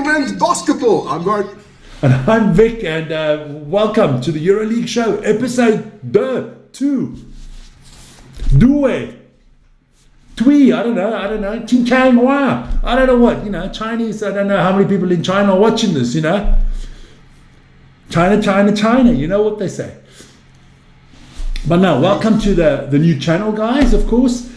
men's basketball. I'm Bart. And I'm Vic, and welcome to the Euroleague show, episode 2. Tui, I don't know, Tinkang Wa, I don't know what, Chinese, I don't know how many people in China are watching this, China, you know what they say. But now, welcome to the new channel, guys, of course.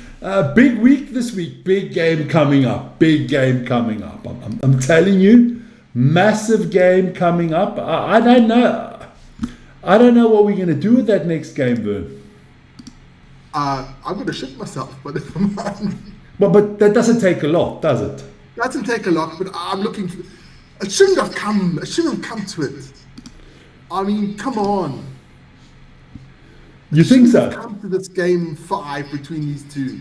Big week this week, big game coming up. I'm telling you, massive game coming up. I don't know what we're going to do with that next game, Vern. I'm going to shit myself, but if I'm But that doesn't take a lot, does it? Doesn't take a lot, but I'm looking for. It shouldn't have come to it. I mean, come on. You think so? Come to this game 5 between these two.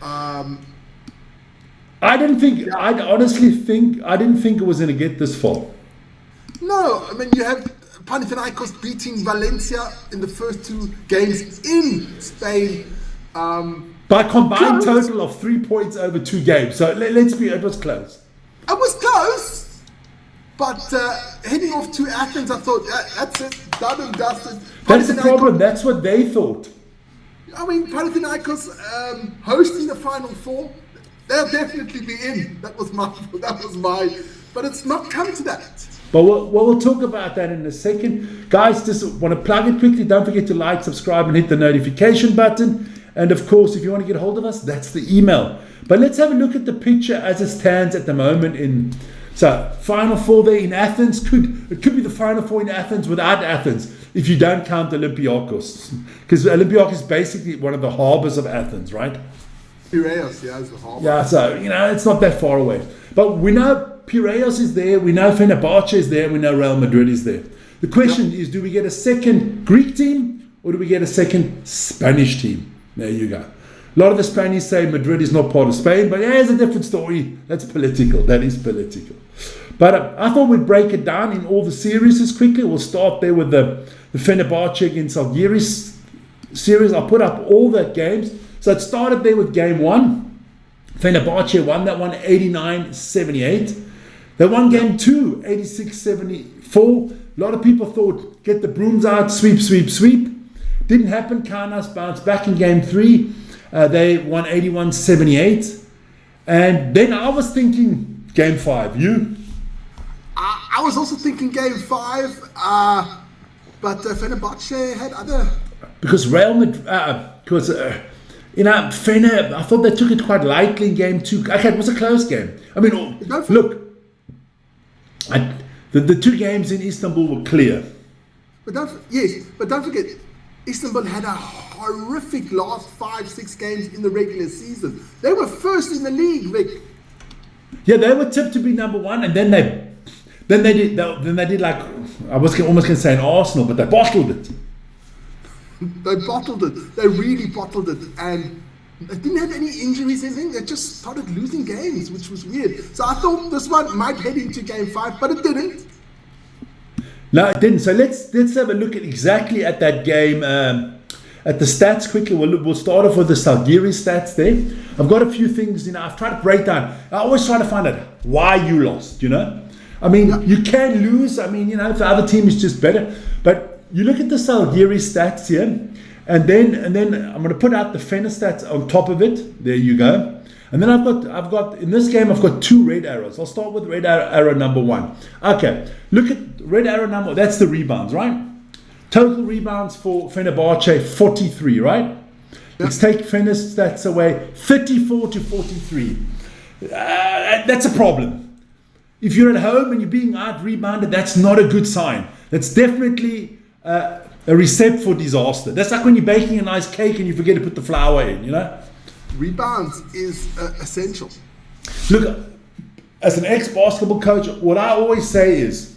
I honestly think I didn't think it was going to get this far. No, I mean you have Panathinaikos beating Valencia in the first 2 games in Spain. By a combined total of 3 points over 2 games. So let's be, it was close. It was close, but heading off to Athens, I thought that's it, done and dusted. That's the problem. That's what they thought. I mean, Panathinaikos hosting the Final Four, they'll definitely be in. That was my, but it's not come to that. But we'll talk about that in a second. Guys, just want to plug it quickly. Don't forget to like, subscribe, and hit the notification button. And of course, if you want to get hold of us, that's the email. But let's have a look at the picture as it stands at the moment. So Final Four there in Athens. It could be the Final Four in Athens without Athens, if you don't count Olympiacos. Because Olympiacos is basically one of the harbors of Athens, right? Piraeus, yeah, is the harbor. Yeah, so, it's not that far away. But we know Piraeus is there, we know Fenerbahce is there, we know Real Madrid is there. The question is, do we get a second Greek team or do we get a second Spanish team? There you go. A lot of the Spanish say Madrid is not part of Spain, but it's a different story. That's political. That is political. But I thought we'd break it down in all the series quickly. We'll start there with the Fenerbahce against Algiers series. I'll put up all the games. So it started there with game 1. Fenerbahce won that one 89-78. They won game 2 86-74. A lot of people thought, get the brooms out, sweep. Didn't happen. Kaunas bounced back in game 3. They won 81-78. And then I was thinking game 5. You? I was also thinking game 5. But Fenerbahce had other... Because Real Madrid... Fener, I thought they took it quite lightly in game 2. Okay, it was a close game. I mean, look, the 2 games in Istanbul were clear. But don't forget, Istanbul had a horrific last 5-6 games in the regular season. They were first in the league, Vic. Yeah, they were tipped to be number 1, and then they did like, I was almost going to say an Arsenal, but they bottled it. They bottled it. They really bottled it. And they didn't have any injuries, anything. They just started losing games, which was weird. So I thought this one might head into game 5, but it didn't. No, it didn't. So let's have a look exactly at that game, at the stats quickly. We'll start off with the Salgiris stats there. I've got a few things, I've tried to break down. I always try to find out why you lost, I mean, you can lose. I mean, if the other team is just better. But you look at the Salgiris stats here, and then I'm going to put out the Fener stats on top of it. There you go. And then I've got in this game I've got 2 red arrows. I'll start with red arrow number 1. Okay, look at red arrow number. That's the rebounds, right? Total rebounds for Fenerbahce 43, right? Let's take Fener's stats away, 34-43. That's a problem. If you're at home and you're being out-rebounded, that's not a good sign. That's definitely a recipe for disaster. That's like when you're baking a nice cake and you forget to put the flour in, Rebounds is essential. Look, as an ex-basketball coach, what I always say is,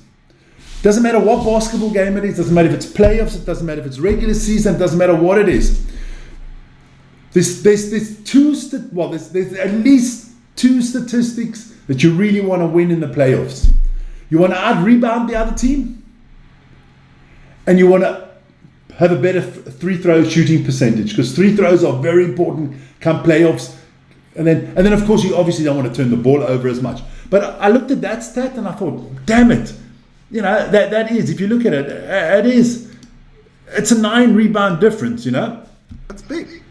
doesn't matter what basketball game it is, doesn't matter if it's playoffs, it doesn't matter if it's regular season, it doesn't matter what it is. There's at least 2 statistics that you really want to win in the playoffs. You want to out-rebound the other team, and you want to have a better free throw shooting percentage, because free throws are very important come playoffs. And then of course you obviously don't want to turn the ball over as much. But I looked at that stat and I thought, damn it. You know, that is, if you look at it, it's a 9 rebound difference, you know. That's big.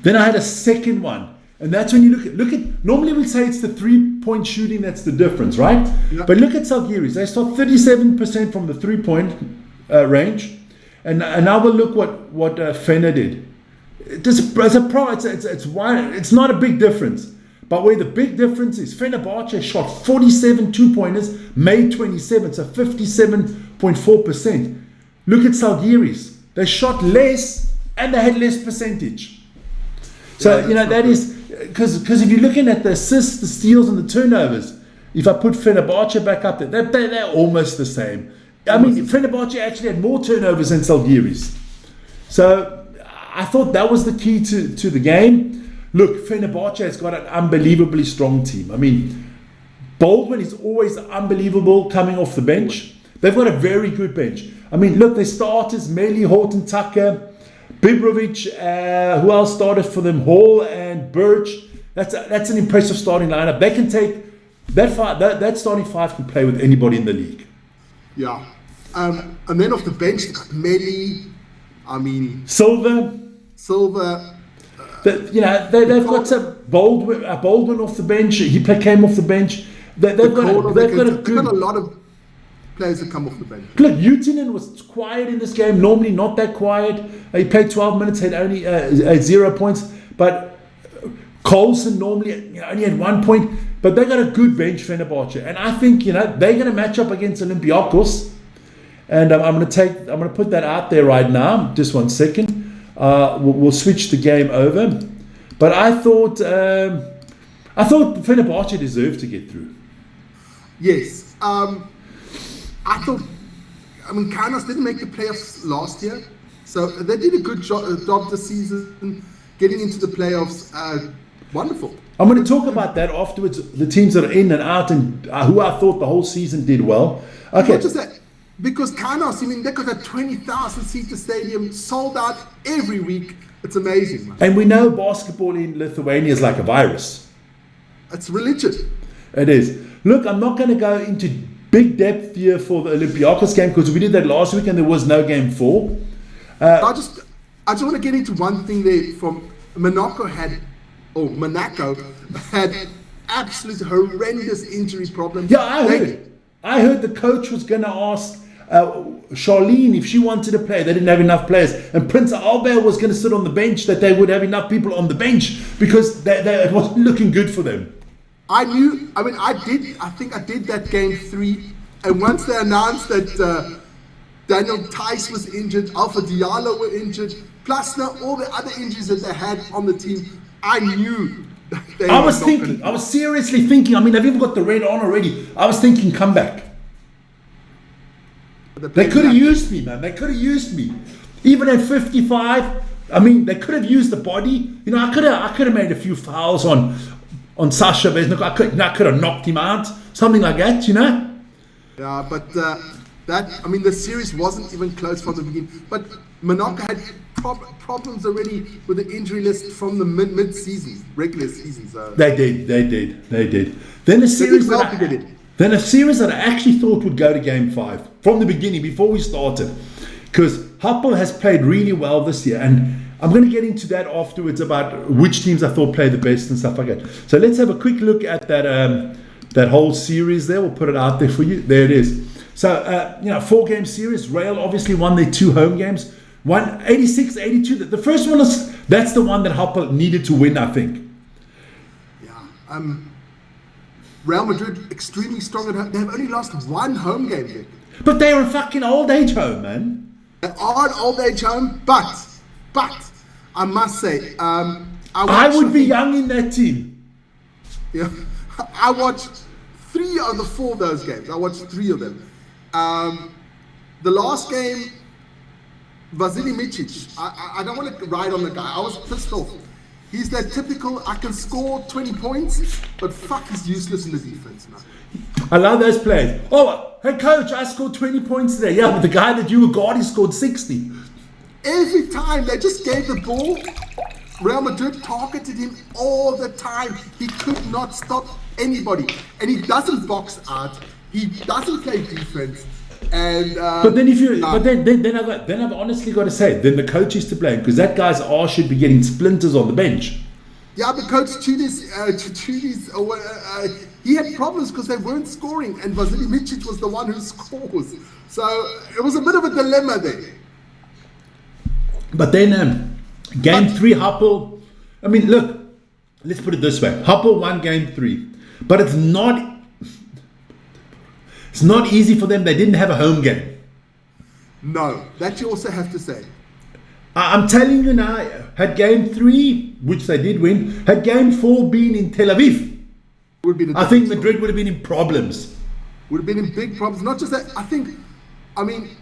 Then I had a second one. And that's when you look at normally we say it's the 3-point shooting that's the difference, right? Yeah. But look at Zalgiris. They start 37% from the 3-point range. And now we'll look what Fener did. It's not a big difference. But where the big difference is, Fenerbahce shot 47 2-pointers, made 27, so 57.4%. Look at Zalgiris. They shot less and they had less percentage. So, you know, that is, because if you're looking at the assists, the steals, and the turnovers, if I put Fenerbahce back up there, they're almost the same. I mean, Fenerbahce actually had more turnovers than Zalgiris. So I thought that was the key to the game. Look, Fenerbahce has got an unbelievably strong team. I mean, Baldwin is always unbelievable coming off the bench. They've got a very good bench. I mean, look, their starters, Melly, Horton Tucker, Bibrovic, who else started for them? Hall and Birch. That's an impressive starting lineup. They can take that starting 5 can play with anybody in the league. Yeah. And then off the bench, they got Melly, I mean... Silver. You know, they've got some Baldwin off the bench. He came off the bench. They've got a lot of players that come off the bench. Look, Utinen was quiet in this game. Normally not that quiet. He played 12 minutes, had only 0 points. But Coulson normally only had 1 point. But they got a good bench, Fenerbahce, and I think they're going to match up against Olympiacos. And I'm going to put that out there right now. Just 1 second. We'll switch the game over. But I thought Fenerbahce deserved to get through. Yes. Kaunas didn't make the playoffs last year. So they did a good job this season getting into the playoffs. Wonderful. I'm going to talk about that afterwards, the teams that are in and out and who I thought the whole season did well. Okay. Not just that, because Kaunas, they got a 20,000-seater stadium, sold out every week. It's amazing, man. And we know basketball in Lithuania is like a virus. It's religion. It is. Look, I'm not going to go into big depth here for the Olympiacos game because we did that last week and there was no game 4. I just want to get into one thing there. From Monaco had absolute horrendous injury problems. Yeah, I heard the coach was going to ask Charlene if she wanted to play. They didn't have enough players. And Prince Albert was going to sit on the bench, that they would have enough people on the bench because it wasn't looking good for them. I think I did that game 3. And once they announced that Daniel Tice was injured, Alpha Diallo were injured, plus now all the other injuries that they had on the team, I knew they I was seriously thinking, they've even got the red on already. I was thinking, come back. They could have used me, man. They could have used me. Even at 55, they could have used the body. I could have made a few fouls on Sasha Vesnik. I could have knocked him out. Something like that, Yeah, but the series wasn't even close from the beginning. But Monaco had problems already with the injury list from the mid-season, regular season. So. They did. Then a series that I actually thought would go to game 5 from the beginning, before we started, because Hapoel has played really well this year, and I'm going to get into that afterwards about which teams I thought played the best and stuff like that. So let's have a quick look at that whole series there. We'll put it out there for you. There it is. So 4-game series. Real obviously won their 2 home games. Won 86-82. The first one that's the one that Hapoel needed to win, I think. Yeah. Real Madrid extremely strong at home. They have only lost 1 home game, Vic. But they're a fucking old age home, man. They are an old age home, but I must say, I would be young in that team. Yeah, I watched 3 of the 4 of those games. I watched 3 of them. The last game, Vasily Micic, I don't want to ride on the guy. I was pissed off. He's that typical, I can score 20 points, but fuck, he's useless in the defense, man. I love those plays. Oh, hey coach, I scored 20 points today. Yeah, but the guy that you were guarding scored 60. Every time they just gave the ball Real Madrid targeted him all the time. He could not stop anybody. And he doesn't box out. He doesn't play defense. And but then I've honestly got to say, then the coach is to blame, because that guy's arse should be getting splinters on the bench. Yeah, but Coach Tudis, he had problems because they weren't scoring, and Vasily Micic was the one who scores. So it was a bit of a dilemma there. But then game 3, Hapoel. I mean, look, let's put it this way: Hapoel won game 3, but it's not easy for them. They didn't have a home game. No, that you also have to say. I'm telling you now, had game 3, which they did win, had game 4 been in Tel Aviv, I think Madrid would have been in problems. Would have been in big problems. Not just that, I mean,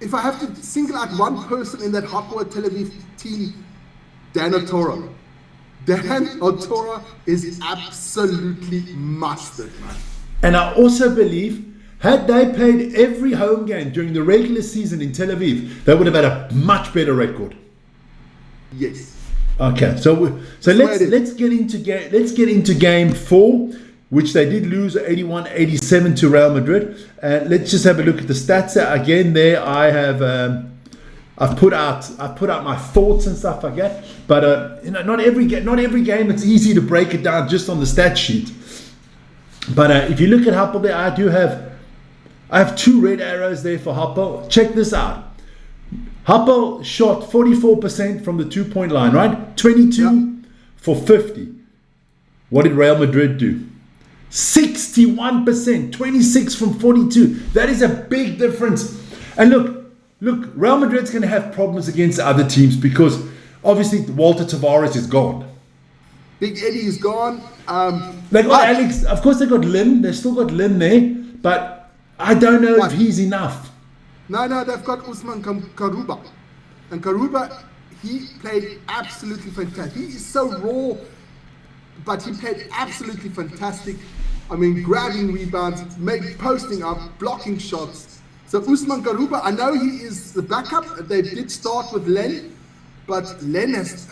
if I have to single out one person in that Hapoel Tel Aviv team, Dan Otoro. Dan Otoro is absolutely mustard, man. And I also believe, had they played every home game during the regular season in Tel Aviv, they would have had a much better record. Yes. Okay, so let's get into game 4, which they did lose 81-87 to Real Madrid. Let's just have a look at the stats again. There, I've put out my thoughts and stuff like that. But not every game it's easy to break it down just on the stat sheet. But if you look at Hapoel there, I have 2 red arrows there for Hapoel. Check this out. Hapoel shot 44% from the 2-point line, right? 22 for 50. What did Real Madrid do? 61%, 26 from 42. That is a big difference. And look, Real Madrid's going to have problems against other teams because obviously Walter Tavares is gone. Big Eddie is gone. They got Alex, of course they got Lim. They still got Lim there, but I don't know if he's enough. No, they've got Usman Karuba. And Karuba, he played absolutely fantastic. He is so raw, but he played absolutely fantastic. I mean, grabbing rebounds, posting up, blocking shots. So Usman Karuba, I know he is the backup. They did start with Len, but Len is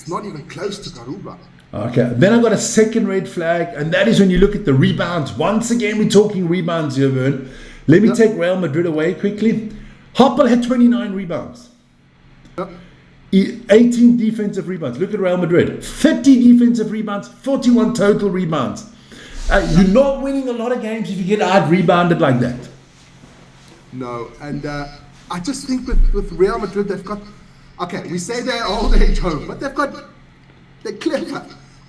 not even close to Karuba. Okay, then I've got a second red flag, and that is when you look at the rebounds. Once again, we're talking rebounds here, Vern. Let me take Real Madrid away quickly. Hapoel had 29 rebounds. 18 defensive rebounds. Look at Real Madrid. 30 defensive rebounds, 41 total rebounds. You're not winning a lot of games if you get out-rebounded like that. No, and I just think with Real Madrid, they've got... Okay, we say they're old age home, but they're clever.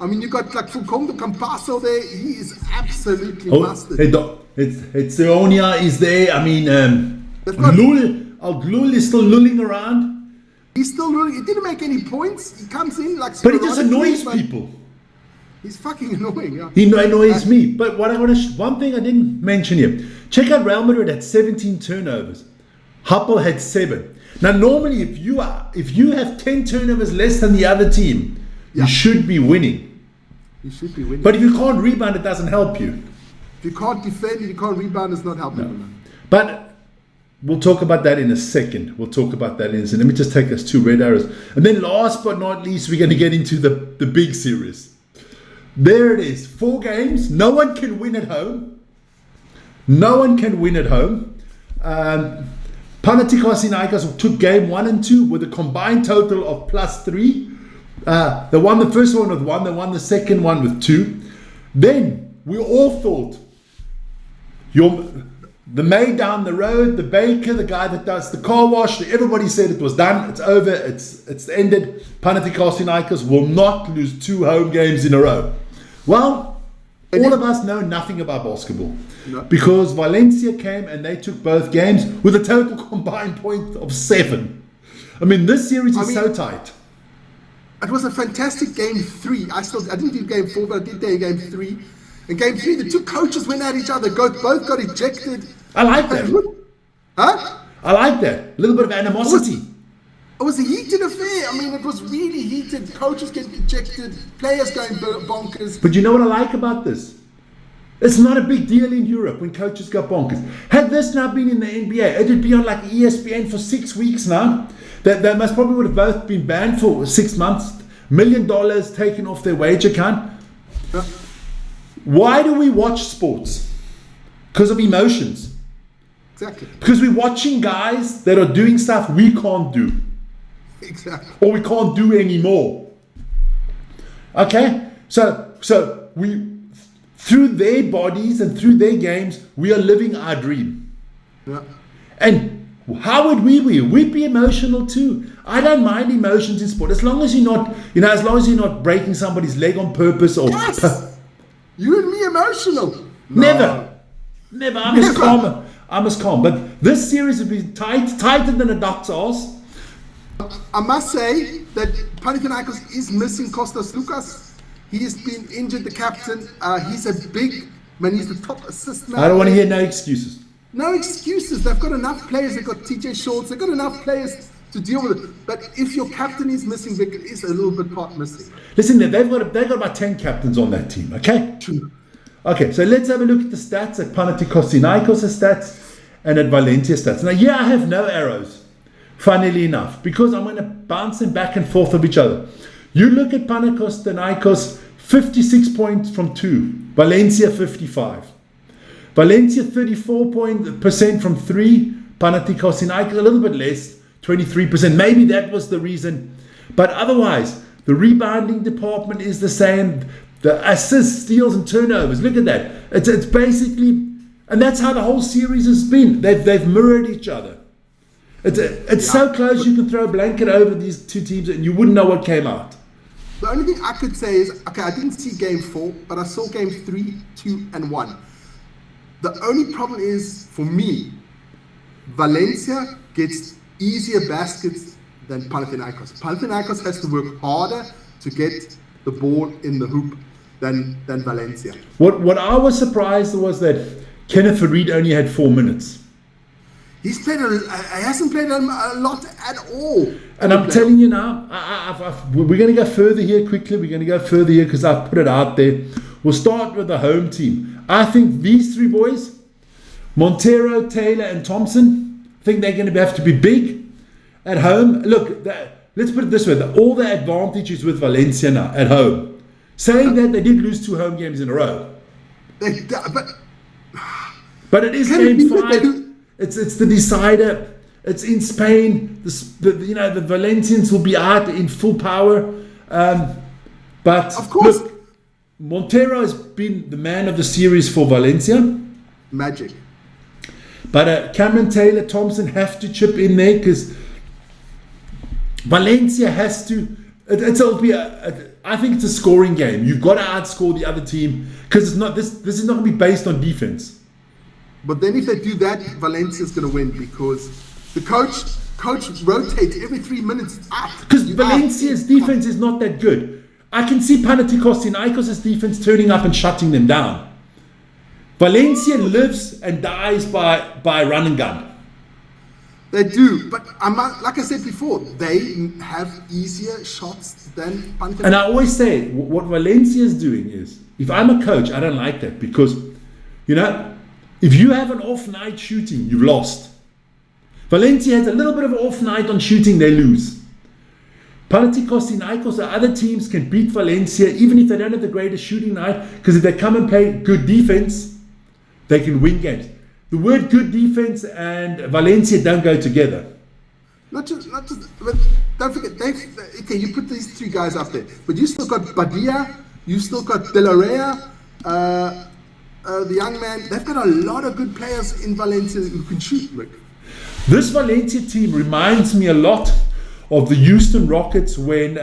I mean, you got like Fukondo Campasso there. He is absolutely mustard. Etsionia is there. I mean, Glul is still lulling around. He's still lulling. He didn't make any points. He comes in like... But he just annoys people. He's fucking annoying. Yeah. He annoys me. But one thing I didn't mention here. Check out Real Madrid had 17 turnovers. Hapoel had 7. Now, normally, if you have 10 turnovers less than the other team, you should be winning. You should be winning. But if you can't rebound, it doesn't help you. If you can't defend, if you can't rebound, it's not helping. No. But we'll talk about that in a second. Let me just take us 2 red arrows. And then last but not least, we're going to get into the big series. There it is. 4 games. No one can win at home. Panathinaikos took game 1 and 2 with a combined total of +3. They won the first one with 1. They won the second one with 2. Then we all thought the maid down the road, the baker, the guy that does the car wash, everybody said it was done. It's over. It's ended. Panathinaikos will not lose 2 home games in a row. Well, all of us know nothing about basketball. No. Because Valencia came and they took both games with a total combined point of 7. I mean, this series is so tight. It was a fantastic game 3. I didn't do game 4, but I did game 3. In game 3, the 2 coaches went at each other. Both got ejected. I like that. Huh? I like that. A little bit of animosity. It was a heated affair. I mean, it was really heated. Coaches getting ejected, players going bonkers. But you know what I like about this? It's not a big deal in Europe when coaches go bonkers. Had this now been in the NBA, it would be on like ESPN for 6 weeks now. They must probably would have both been banned for 6 months. $1 million taken off their wage account. Yeah. Why do we watch sports? Because of emotions. Exactly. Because we're watching guys that are doing stuff we can't do. Exactly. Or we can't do anymore. Okay? So we, through their bodies and through their games, we are living our dream. Yeah. And how would we be? We'd be emotional too. I don't mind emotions in sport, as long as you're not, as long as you're not breaking somebody's leg on purpose or. Yes. You and me emotional. Never. I'm as calm. But this series has been tighter than a duck's arse. I must say that Panathinaikos is missing Kostas Lukas. He has been injured, the captain. He's a big man. He's the top assist man. I don't want to hear no excuses. No excuses. They've got enough players. They've got TJ Shorts. They've got enough players to deal with it. But if your captain is missing, Vic, it is a little bit part missing. Listen, they've got about 10 captains on that team, okay? True. Okay, so let's have a look at the stats at Panathinaikos' stats and at Valencia stats. Now, I have no arrows, funnily enough, because I'm going to bounce them back and forth of each other. You look at Panathinaikos, 56 points from 2. Valencia, 55. Valencia 34% from 3. Panathinaikos a little bit less, 23%. Maybe that was the reason. But otherwise, the rebounding department is the same. The assists, steals, and turnovers. Look at that. It's basically, and that's how the whole series has been. They've mirrored each other. It's so close you can throw a blanket over these two teams and you wouldn't know what came out. The only thing I could say is, okay, I didn't see game 4, but I saw game 3, 2, and 1. The only problem is, for me, Valencia gets easier baskets than Panathinaikos. Panathinaikos has to work harder to get the ball in the hoop than Valencia. What I was surprised was that Kenneth Farid only had 4 minutes. He hasn't played a lot at all. And I'm telling you now, we're going to go further here quickly. We're going to go further here because I've put it out there. We'll start with the home team. I think these 3 boys, Montero, Taylor, and Thompson, I think they're going to have to be big at home. Look, let's put it this way. All the advantage is with Valencia now at home. Saying that, they did lose 2 home games in a row. But it is game 5. It's the decider. It's in Spain. The Valencians will be out in full power. But of course, look, Montero has been the man of the series for Valencia. Magic. But Cameron Taylor, Thompson have to chip in there because Valencia has to. I think it's a scoring game. You've got to outscore the other team because it's not. This is not going to be based on defense. But then if they do that, Valencia's going to win because the coach rotates every 3 minutes up. Because Valencia's defense is not that good. I can see Panathinaikos' defense turning up and shutting them down. Valencia lives and dies by run and gun. They do, but like I said before, they have easier shots than Panathinaikos. And I always say, what Valencia is doing is, if I'm a coach, I don't like that because, if you have an off night shooting, you've lost. Valencia has a little bit of an off night on shooting, they lose. Panathinaikos or other teams can beat Valencia even if they don't have the greatest shooting night because if they come and play good defense, they can win games. The word good defense and Valencia don't go together. Not just, but don't forget, okay, you put these 3 guys up there, but you still got Badia, you still got De La Rea, the young man. They've got a lot of good players in Valencia who can shoot, Rick. This Valencia team reminds me a lot of the Houston Rockets when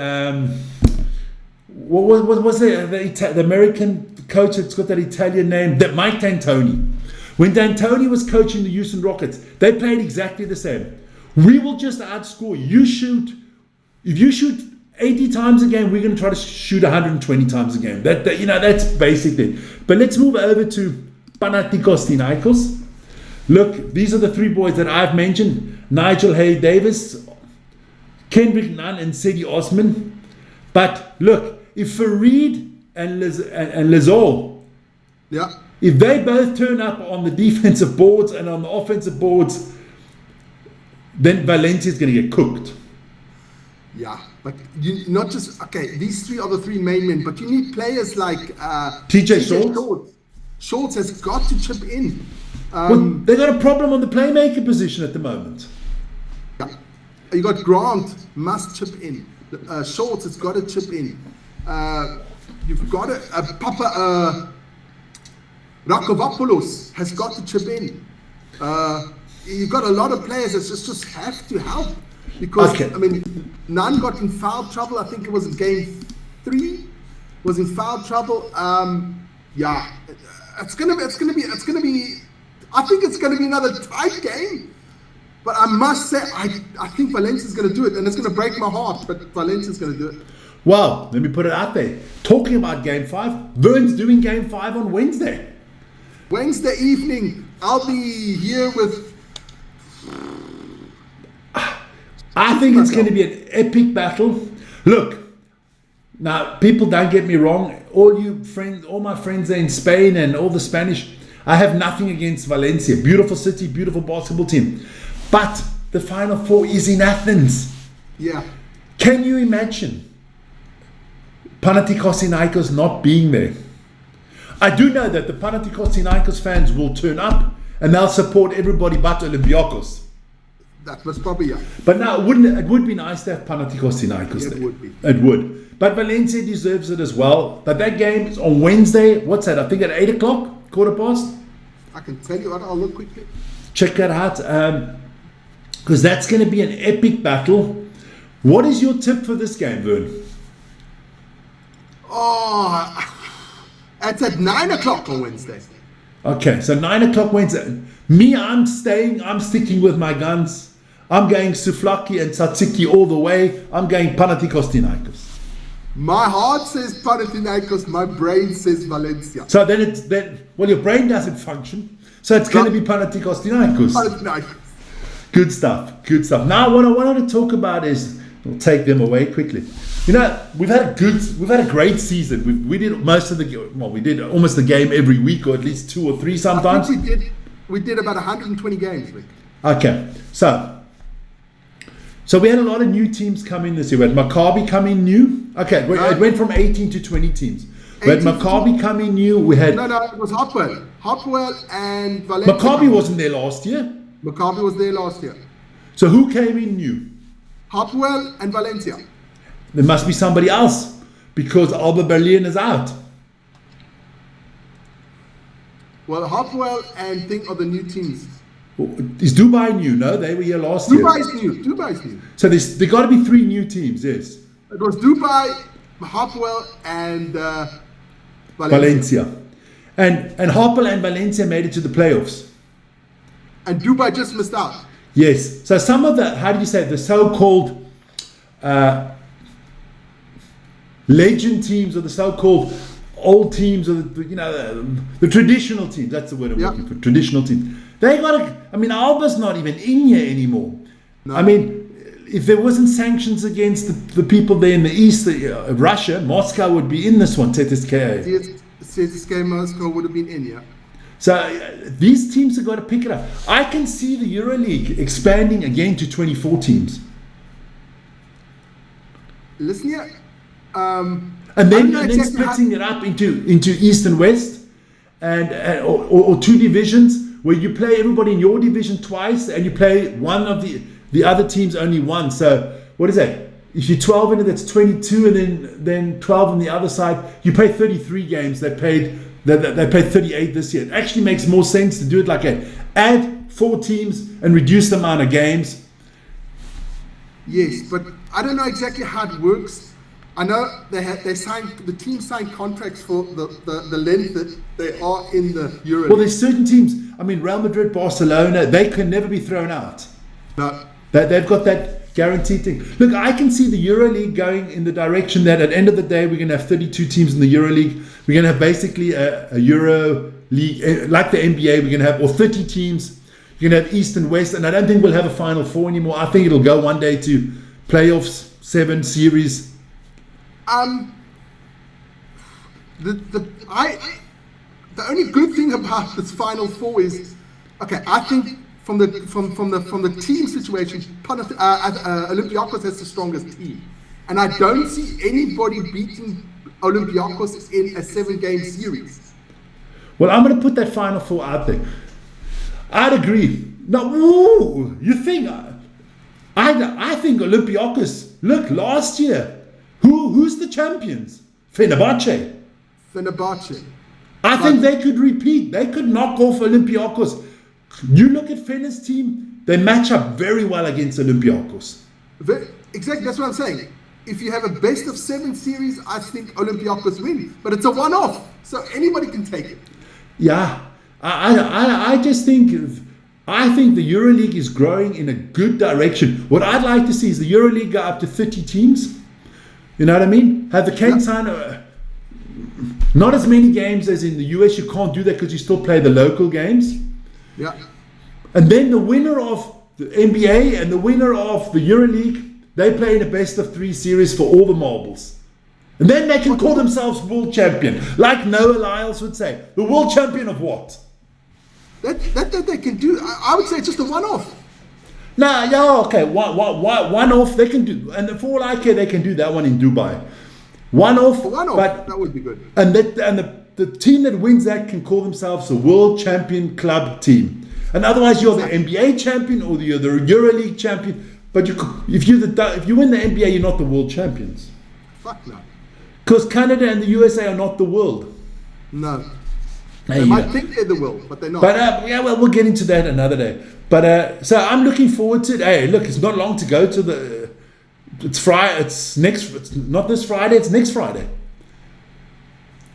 what was the American coach that's got that Italian name, that Mike D'Antoni. When D'Antoni was coaching the Houston Rockets, they played exactly the same. We will just outscore you. If you shoot 80 times a game, we're going to try to shoot 120 times a game. That's basically. But let's move over to Panathinaikos. Look, these are the 3 boys that I've mentioned: Nigel Hay-Davis, Kendrick Nunn, and Sedi Osman. But look, if Farid and Lazor, if they both turn up on the defensive boards and on the offensive boards, then Valencia is going to get cooked. Yeah, but you not just these three are the three main men, but you need players like TJ Shorts. Shorts has got to chip in. Well, they got a problem on the playmaker position at the moment. Yeah, you got Grant must chip in. Shorts has got to chip in. You've got Papa Rakovopoulos has got to chip in. You've got a lot of players that just have to help. Because I mean, none got in foul trouble. I think it was in game 3. Was in foul trouble. Yeah, it's gonna be. I think it's gonna be another tight game. But I must say, I think Valencia's gonna do it, and it's gonna break my heart. But Valencia's gonna do it. Well, let me put it out there. Talking about game 5, Vern's doing game 5 on Wednesday. Wednesday evening, I'll be here with. I think it's going to be an epic battle. Look, now people don't get me wrong. All my friends are in Spain and all the Spanish. I have nothing against Valencia. Beautiful city, beautiful basketball team. But the Final Four is in Athens. Yeah. Can you imagine Panathinaikos not being there? I do know that the Panathinaikos fans will turn up and they'll support everybody but Olympiacos. That was probably But now, it would be nice to have Panathinaikos there. It would be. It would. But Valencia deserves it as well. But that game is on Wednesday. What's that? I think at 8 o'clock, quarter past. I can tell you what. I'll look quickly. Check that out. Because that's going to be an epic battle. What is your tip for this game, Vern? Oh, it's at 9 o'clock on Wednesday. Okay, so 9 o'clock Wednesday. Me, I'm sticking with my guns. I'm going Souflaki and Tsatsiki all the way. I'm going Panathinaikos. My heart says Panathinaikos. My brain says Valencia. So then your brain doesn't function. So it's going to be Panathinaikos. Good stuff. Good stuff. Now, what I wanted to talk about is, we'll take them away quickly. You know, we've had a great season. We did we did almost a game every week, or at least 2 or 3 sometimes. I think we did about 120 games, Rick. Okay, so we had a lot of new teams come in this year. We had Maccabi come in new. Okay, it went from 18 to 20 teams. We had Maccabi come in new. We had no, it was Hapoel and Valencia. Maccabi wasn't there last year. Maccabi was there last year. So who came in new? Hapoel and Valencia. There must be somebody else because Alba Berlin is out. Well, Hapoel and Thing are the new teams. Is Dubai new? No, they were here last year. Dubai's new. So there got to be 3 new teams, yes. It was Dubai, Hapoel, and Valencia. And Hapoel and Valencia made it to the playoffs. And Dubai just missed out. Yes. So some of the so-called legend teams, or the so-called old teams, or the traditional teams. That's the word I'm looking for. Traditional teams. They got to. I mean, Alba's not even in here anymore. No. I mean, if there wasn't sanctions against the people there in the east, Russia, Moscow would be in this one. CSKA Moscow would have been in here. So these teams have got to pick it up. I can see the Euroleague expanding again to 24 teams. Listen here. And then splitting it up into East and West, or 2 divisions where you play everybody in your division twice, and you play one of the other teams only once. So what is that? If you're 12 in it, that's 22, and then 12 on the other side. You play 33 games. They played 38 this year. It actually makes more sense to do it like add 4 teams and reduce the amount of games. Yes, but I don't know exactly how it works. I know the team signed contracts for the length that they are in the Euroleague. Well, there's certain teams. I mean, Real Madrid, Barcelona, they can never be thrown out. No. They've got that guaranteed thing. Look, I can see the Euroleague going in the direction that at the end of the day, we're going to have 32 teams in the Euroleague. We're going to have basically a Euroleague, like the NBA, we're going to have 30 teams. You're going to have East and West, and I don't think we'll have a Final Four anymore. I think it'll go one day to playoffs, 7 series. The only good thing about this Final Four is, I think the team situation, Olympiacos has the strongest team, and I don't see anybody beating Olympiacos in a 7-game series. Well, I'm going to put that Final Four out there. I'd agree. Now, you think? I think Olympiacos. Look, last year, who's the champions? Fenerbahce. I think they could repeat. They could knock off Olympiacos. You look at Fener's team; they match up very well against Olympiacos. Exactly, that's what I'm saying. If you have a best of 7 series, I think Olympiacos win. But it's a one-off, so anybody can take it. Yeah, I just think the Euroleague is growing in a good direction. What I'd like to see is the Euroleague go up to 30 teams. You know what I mean? Have the Kane sign. Not as many games as in the US. You can't do that because you still play the local games. Yeah. And then the winner of the NBA and the winner of the Euroleague, they play in a best of 3 series for all the marbles. And then they can call themselves world champion. Like Noah Lyles would say, the world champion of what? That they can do. I would say it's just a one-off. Nah, yeah, okay. One off they can do. And for all I care, they can do that one in Dubai. One off. But that would be good. And the team that wins that can call themselves a world champion club team. And otherwise, you're the NBA champion or you're the EuroLeague champion. But if you win the NBA, you're not the world champions. Fuck no. Because Canada and the USA are not the world. No. They might think they're the world, but they're not. But we'll get into that another day. But so I'm looking forward to it. Hey, look, it's not long to go to the. It's Friday. It's not this Friday. It's next Friday.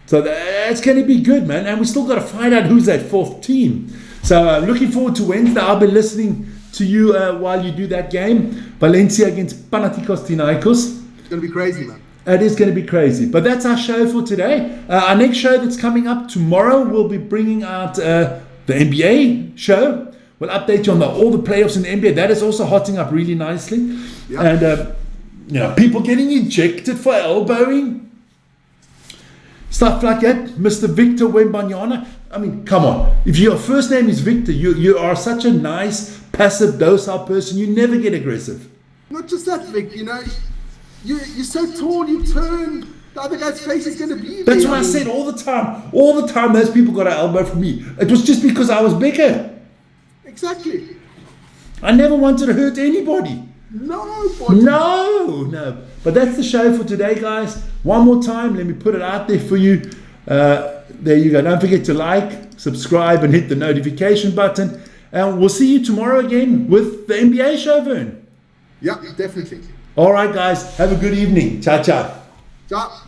So it's going to be good, man. And we still got to find out who's that 4th team. So I'm looking forward to Wednesday. I'll be listening to you while you do that game. Valencia against Panathinaikos. It's going to be crazy, man. It is going to be crazy. But that's our show for today. Our next show that's coming up tomorrow, we'll be bringing out the NBA show. We'll update you on all the playoffs in the NBA. That is also hotting up really nicely. Yep. And people getting ejected for elbowing. Stuff like that. Mr. Victor Wembanyama. I mean, come on. If your first name is Victor, you are such a nice, passive, docile person. You never get aggressive. Not just that, Vic. You're so tall, you turn, the other guy's face is going to be there. That's what I said all the time. All the time those people got an elbow from me. It was just because I was bigger. Exactly. I never wanted to hurt anybody. No. But that's the show for today, guys. One more time, let me put it out there for you. There you go. Don't forget to like, subscribe, and hit the notification button. And we'll see you tomorrow again with the NBA show, Vern. Yeah, definitely. All right, guys. Have a good evening. Ciao, ciao. Ciao.